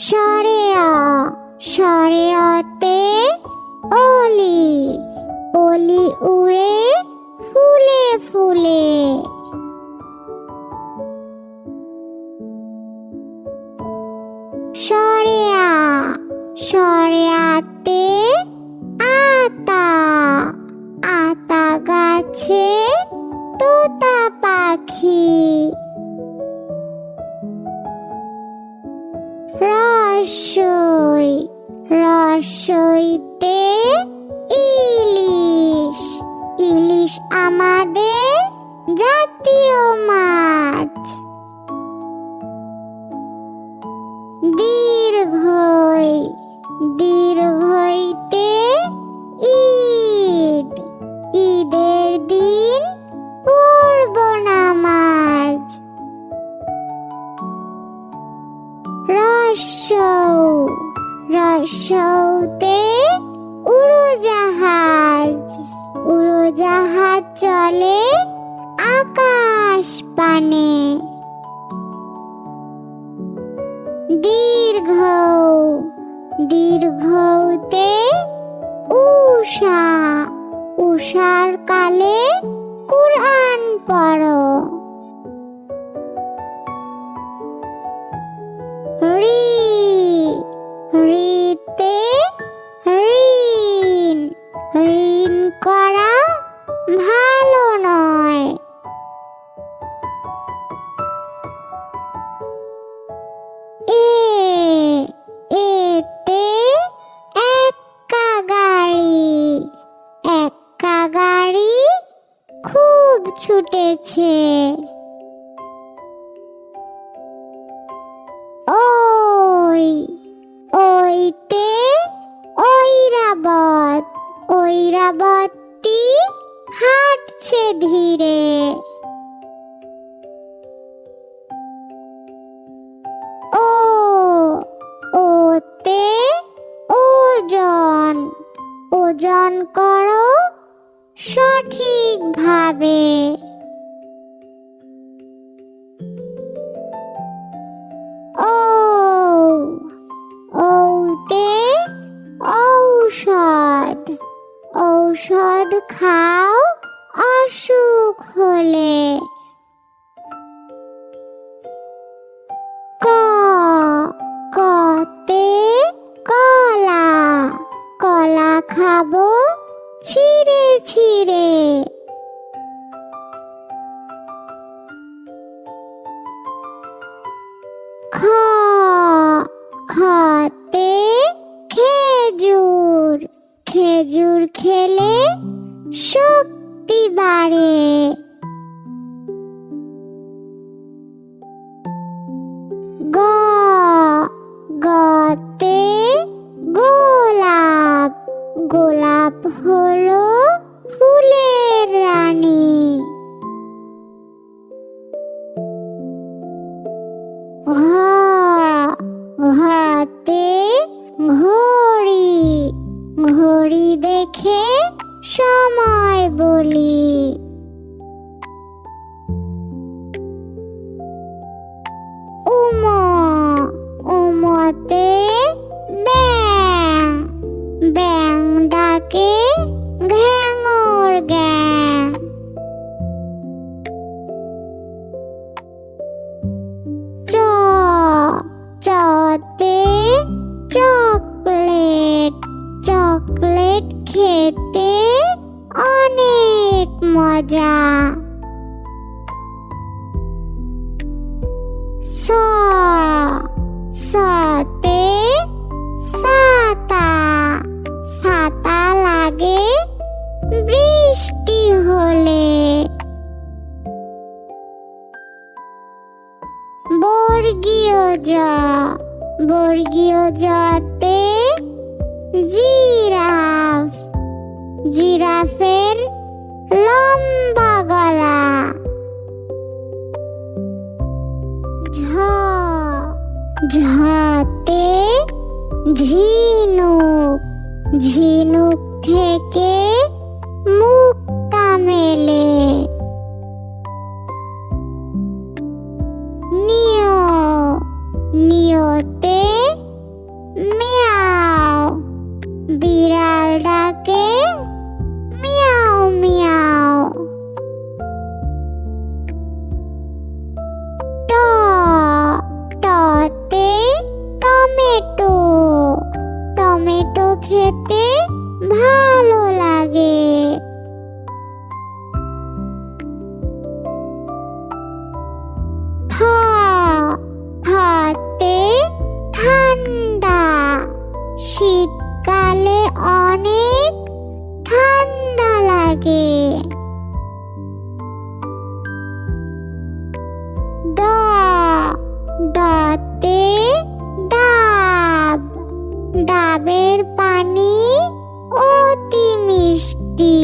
সরে আ, সরে অতে অলি, অলি উড়ে ফুলে ফুলে। সরে আ, সরে আতে আতা, আতা গাছে তোতা পাখি। রসই, রসইতে ইলিশ, ইলিশ আমাদের জাতীয় মাছ। দীর্ঘই, দীর্ঘইতে ঈদ, ঈদের দিন পড়ব নামাজ। রসৌ, রসৌতে উড়োজাহাজ, উড়োজাহাজ চলে আকাশ পানে। দীর্ঘ, দীর্ঘতে উষা, উষার কালে কুরআন পড়ো। রি, রিতে ঋণ, ঋণ করা ভালো নয়। এ, এতে এক্কা গাড়ি, এক্কা গাড়ি খুব ছুটেছে। ওই, ওইতে ঐরাবত, ঐরাবতটি হাঁটছে ধীরে। ও, ওতে ওজন, ওজন করো সঠিকভাবে। ও, ঔতে ঔষধ, ঔষধ খাও অসুখ হলে। ক, কতে কলা, কলা খাবো ছিঁড়ে ছিঁড়ে। খ, খতে খেজুর, খেজুর খেলে শক্তি বাড়ে। গ, গতে গোলাপ, গোলাপ হলো ফুলের রানী। ঘ, ঘতে ঘড়ি, ঘড়ি দেখে সময় বলি। উম, উমতে ব্যাং, ব্যাং ডাকে ঘ্যাঙর গ্যাং। চ, চতে চকলেট, চকলেট খেতে অনেক মজা। স, সতে ছাতা, ছাতা লাগে বৃষ্টি হলে। বর্গীয় জ, বর্গীয় জতে জিরাফ, জিরাফের লম্বা গলা। ঝ, ঝতে ঝিনুক, ঝিনুক থেকে মুক্তা মেলে। নিয়, নিয়তে তে টমেটো, টমেটো খেতে ভালো লাগে। ঠতে ঠান্ডা, শীতকালে অনেক ঠান্ডা লাগে। ডতে ডাব, ডাবের পানি অতি মিষ্টি।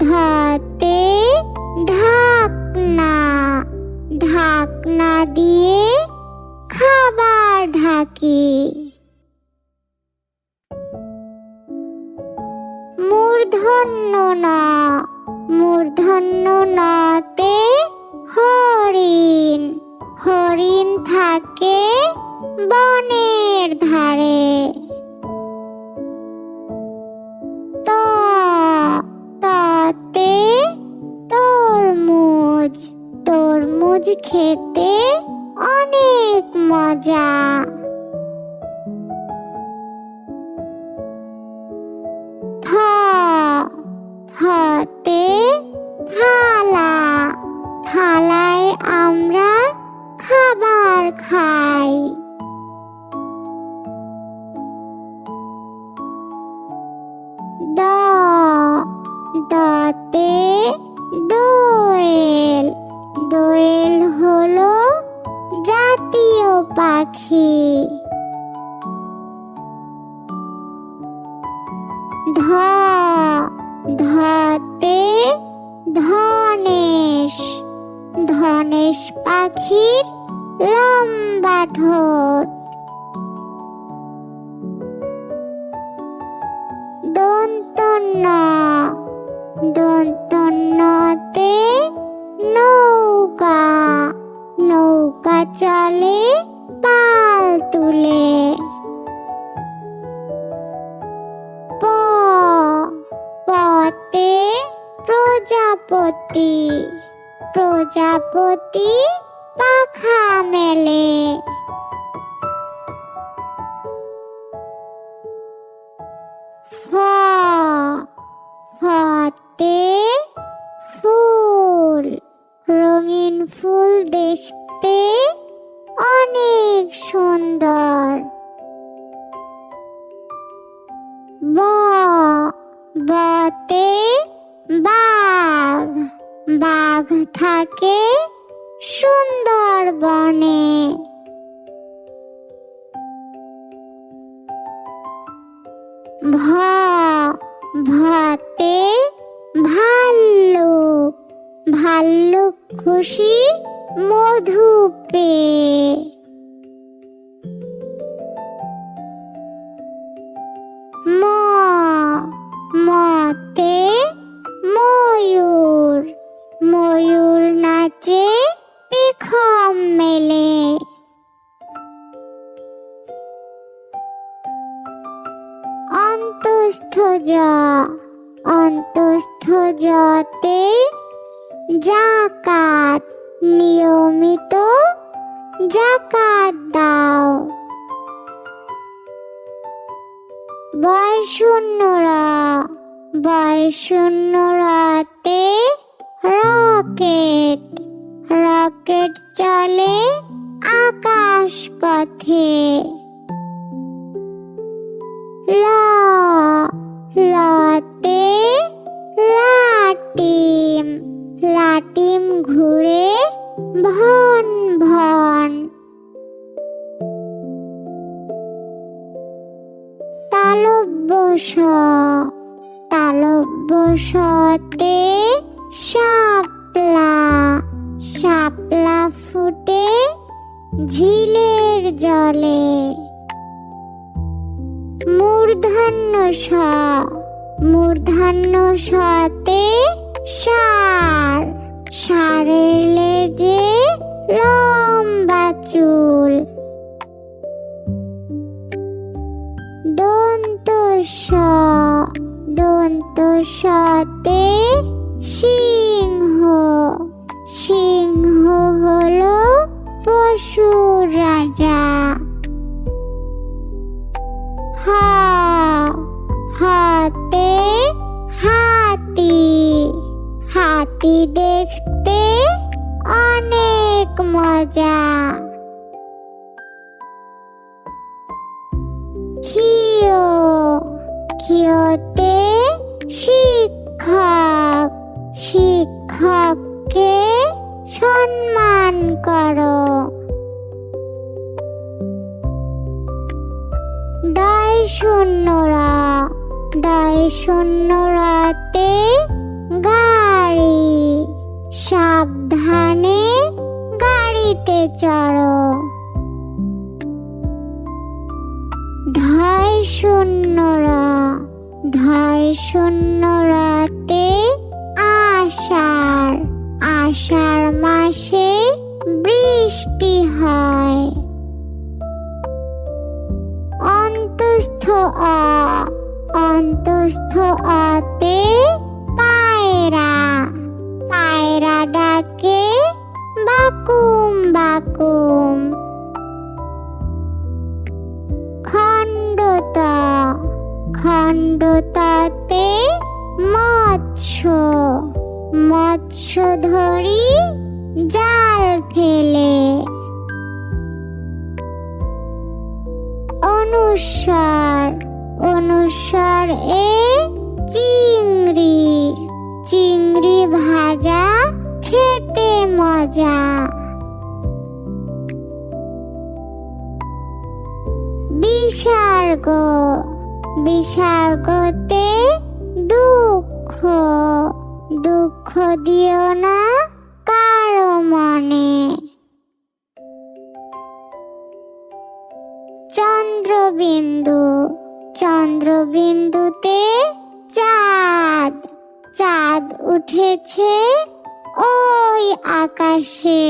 ঢতে ঢাকনা, ঢাকনা দিয়ে খাবার ঢাকি। মূর্ধন্য ন, মূর্ধন্য নতে হরিণ, হরিণ থাকে বনের ধারে। ততে তরমুজ, তরমুজ খেতে অনেক মজা। থতে থালা, থালায় আমরা খাবার খাই। দতে দোয়েল, দোয়েল হলো জাতীয় পাখি। ধতে ধনেশ, ধনেশ পাখির লম্বা ঠোঁট। দন্তন্য, দন্তন্যতে নৌকা, নৌকা চলে পাল তুলে। পতে প্রজাপতি, প্রজাপতি পাখা মেলে। ফতে ফুল, রঙিন ফুল দেখতে অনেক সুন্দর। বতে বাঘ, বাঘ থাকে সুন্দরবনে। ভতে ভাল্লুক, ভাল্লুক খুশি মধু পেয়ে। মতে ময়ূর, ময়ূর নাচে পেখম মেলে। অন্তস্থ জ, অন্তস্থ জতে যাকাত, নিয়মিত যাকাত দাও। বয়শূন্য র, বয়শূন্য রতে রকেট, রকেট চলে আকাশ পথে। লতে লাটিম, লাটিম ঘুরে ভন ভন। তালব্য শ, তালব্য শতে শাপলা, শাপলা ফুটে ঝিলের জলে। মূর্ধন্য ষ, মূর্ধন্য শতে ষাঁড়, ষাঁড়ের লেজে লম্বা চুল। দন্ত স, দন্ত সতে সিংহ, দেখতে অনেক মজা। খিও, খিওতে শিক্ষক, শিক্ষককে সম্মান করো। ডয় শূন্য র, ডয় শূন্য রতে গাড়ি, সাবধানে গাড়িতে চড়ো। ঢয় শূন্য র, ঢয় শূন্য রতে আষাঢ়, আষাঢ় মাসে বৃষ্টি হয়। অন্তস্থ অ, অন্তস্থ অতে পায়রা, পায়রা ডাকে বাকুম বাকুম। খণ্ডত, খণ্ডততে মৎস্য, মৎস্য ধরি জাল ফেলে। অনুস্বার, অনুস্বার এ চিংড়ি, চিংড়ি ভাজা খেতে মজা। বিসর্গ, বিসর্গতে দুঃখ, দুঃখ দিও না কারো মনে। চন্দ্রবিন্দু, চন্দ্রবিন্দুতে চাঁদ, চাঁদ উঠেছে ওই আকাশে।